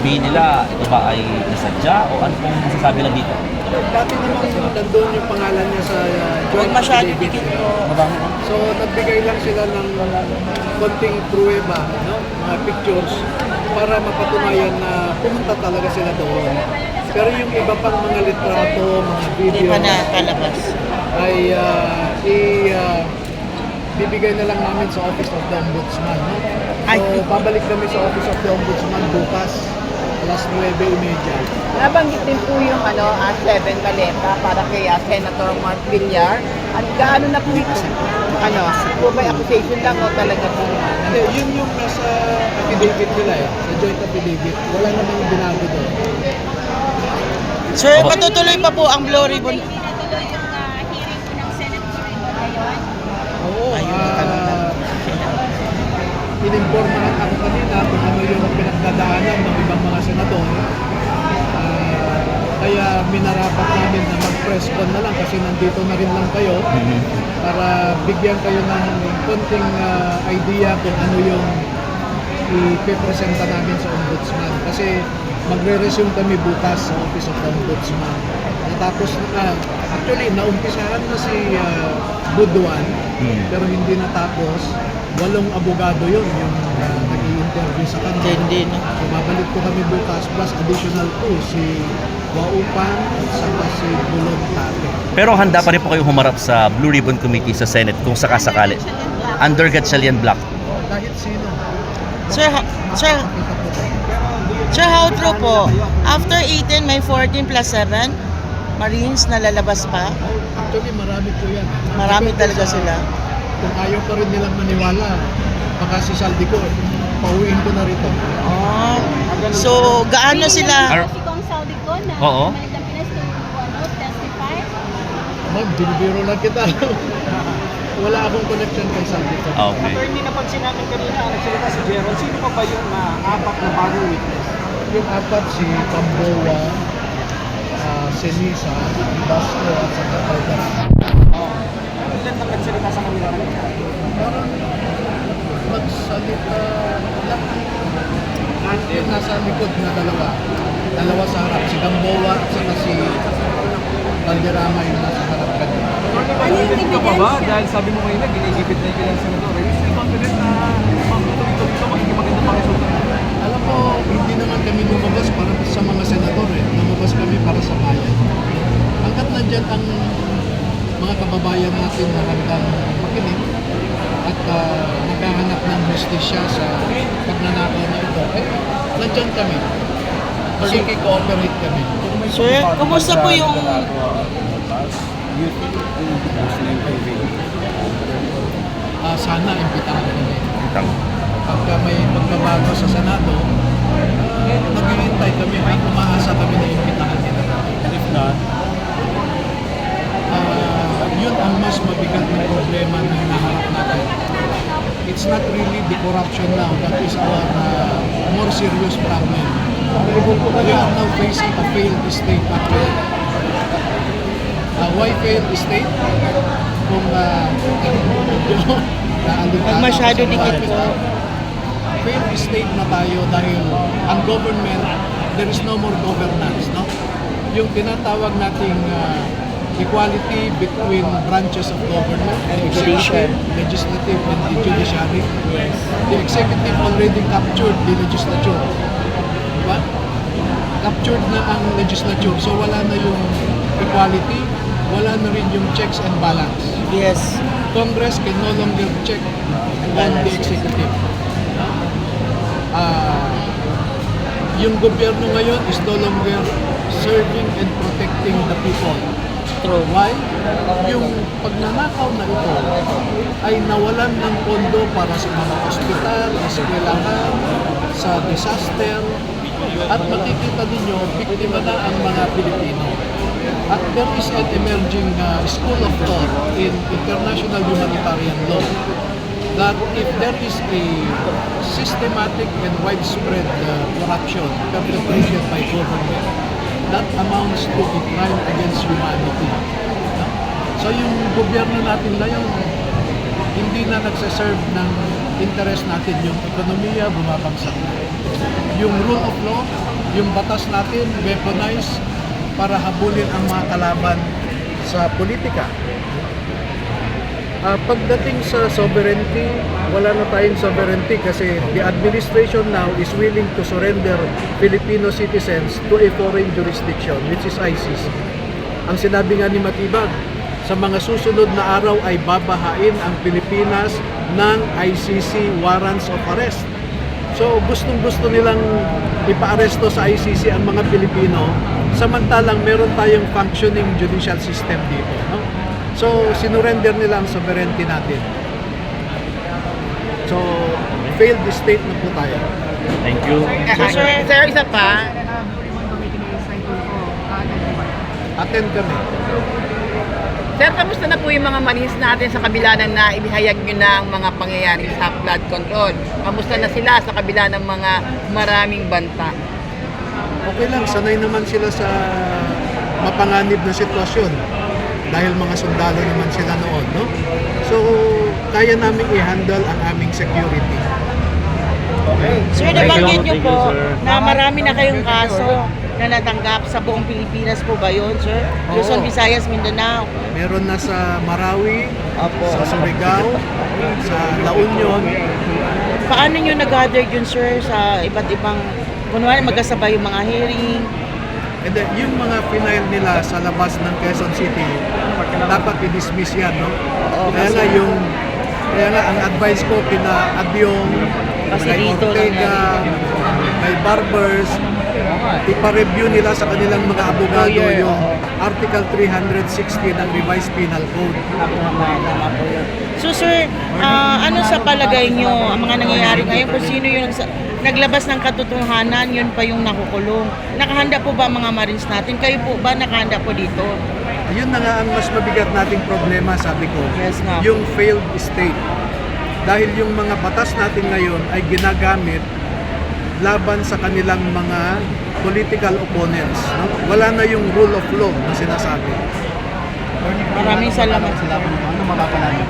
sabihin nila, ito ba ay nasadya o ano pong masasabi lang dito? Dati namang nandun yung pangalan niya sa joint masyado affidavit. dikit po. So nagbigay lang sila ng konting pruweba, no? Mga pictures para mapatunayan na pumunta talaga sila doon. Pero yung iba pang mga litrato, mga Hindi video pa nakalabas. ay bibigay na lang namin sa Office of the Ombudsman. No? Ay. So babalik kami sa Office of the Ombudsman bukas alas 9:30. Nabanggit din po yung 7 Caleta para kay Senator Mark Villar. At gaano na po ito? Po ba accusation lang o talaga po? Hindi, yun yung nasa affidavit nila sa joint affidavit. Wala namang binago doon. Sir, patutuloy pa po ang Blue Ribbon. Tinutuloy yung hearing po ng Senate hearing po ngayon. Oo, Ayun, ininformahan ako kanina kung ano yung pinagdadaanan ng ibang mga senador. Kaya minarapat namin na mag-press con na lang kasi nandito na rin lang kayo para bigyan kayo ng konting idea kung ano yung ipipresenta namin sa Ombudsman. Kasi magre-resume kami bukas sa Office of the Ombudsman. Natapos na, actually naumpisahan na si Buduan, pero hindi natapos. 8 abogado yun yung nag-i-interview sa kanila. Hindi na. So, babalik po kami bukas plus additional 2 si Waupan at saka si Bulon Tate. Pero handa pa rin po kayo humarap sa Blue Ribbon Committee sa Senate kung sakasakali. Under Gatchalian Block. Kahit sino. Sir, sir, sir, how true po? After 18, may 14 plus 7? Marines na lalabas pa? Actually, marami po yan. Marami Depende talaga sa- sila. Kung ayaw pa rin nilang maniwala, baka si Saldi ko, pauwiin ko na rito. Oh. So, gaano sila? Si Kong Saudi ko na Oo. bumalik ng Pinas to testify. Ma'am, binibiro lang kita. Wala akong connection kay Saldi ko. Okay. Attorney, napansin natin kanina nagsalita si Gerald. Sino pa ba yung apat na bagong witness? Yung apat si Camboa, Senisa, Basco at saka Alcatraz. Ilan na nagsalita sa kanila kanina? Parang magsalita lang. Yung nasa likod na dalawa sa harap, si Gamboa at saka si Valderrama yung nasa harap kanina. Confident ka pa ba? Dahil sabi mo kanina, ginigipit na yung ilang senador. Are you still confident na mamutuloy-tuloy ito magiging magandang pakisulta? Alam mo, hindi naman kami lumabas para sa mga senador lumabas kami para sa bayan. Hanggat nandyan ang mga kababayan natin na handang makinig at naghahanap ng justisya sa pagnanakaw na ito, nandyan kami. Pakikicooperate kami. Sir, kumusta po yung... Sana imbitahan kami. Pagka may pagbabago sa Senado, naghihintay kami, may umaasa kami na imbitahan nila. If not, yun ang mas mabigat na problema na hinaharap natin. It's not really the corruption now, that is our more serious problem. We are now facing a failed state actually. Why failed state? Kung Pag masyado dikit po. failed state na tayo dahil ang government, there is no more governance, no? Yung tinatawag nating equality between branches of government, the executive, legislative, and the judiciary. The executive already captured the legislature. Diba? Captured na ang legislature, so wala na yung equality, wala na rin yung checks and balance. Yes. Congress can no longer check on the executive. Yung gobyerno ngayon is no longer serving and protecting the people. True. Why? Yung pagnanakaw na ito ay nawalan ng pondo para sa mga ospital, eskwelahan, sa disaster, at makikita ninyo, biktima na ang mga Pilipino. At there is an emerging school of thought in international humanitarian law that if there is a systematic and widespread corruption perpetrated by government, that amounts to a crime against humanity. So yung gobyerno natin ngayon, hindi na nagsaserve ng interest natin. Yung ekonomiya bumabagsak na. Yung rule of law, yung batas natin weaponized para habulin ang mga kalaban sa politika. Pagdating sa sovereignty, wala na tayong sovereignty kasi the administration now is willing to surrender Filipino citizens to a foreign jurisdiction, which is ICC. Ang sinabi nga ni Matibag, sa mga susunod na araw ay babahain ang Pilipinas ng ICC warrants of arrest. So gustong-gusto nilang ipaaresto sa ICC ang mga Pilipino, samantalang meron tayong functioning judicial system dito. No? So sinurrender nila ang sovereignty natin. So failed state na po tayo. Thank you. Sir, isa pa. Attend kami. Sir, kamusta na po yung mga Marines natin sa kabila ng naibihayag nyo na ang mga pangyayari sa flood control? Kamusta na sila sa kabila ng mga maraming banta? Okay lang, sanay naman sila sa mapanganib na sitwasyon dahil mga sundalo naman sila noon, no? So, kaya namin i-handle ang aming security. Sir, Thank nabanggit you. niyo Thank you, po sir. na marami na kayong kaso na natanggap sa buong Pilipinas po ba yun, sir? Oo. Luzon, Visayas, Mindanao. Meron na sa Marawi, Opo. sa Surigao, sa La Union. Paano nyo nag-gather yun, sir, sa iba't ibang, kunwari magkasabay yung mga hearing? And then, yung mga final nila sa labas ng Quezon City, dapat i-dismiss yan, no? Oo, Kaya nga, ang advice ko kina Abyong, Kasi kay dito Ortega, kay Barbers, ipa-review nila sa kanilang mga abogado Lawyer, yung oo. Article 360 ng Revised Penal Code. Tama po yun. So, sir, ano sa palagay nyo ang mga nangyayari ngayon? Kung sino yung naglabas ng katotohanan, yun pa yung nakukulong. Nakahanda po ba ang mga Marines natin? Kayo po ba nakahanda po dito? Yun na nga ang mas mabigat nating problema, sabi ko. Yes, nga. Yung failed state. Dahil yung mga batas natin ngayon ay ginagamit laban sa kanilang mga political opponents. No? Wala na yung rule of law na sinasabi. Maraming salamat. Ano mapapala niyo?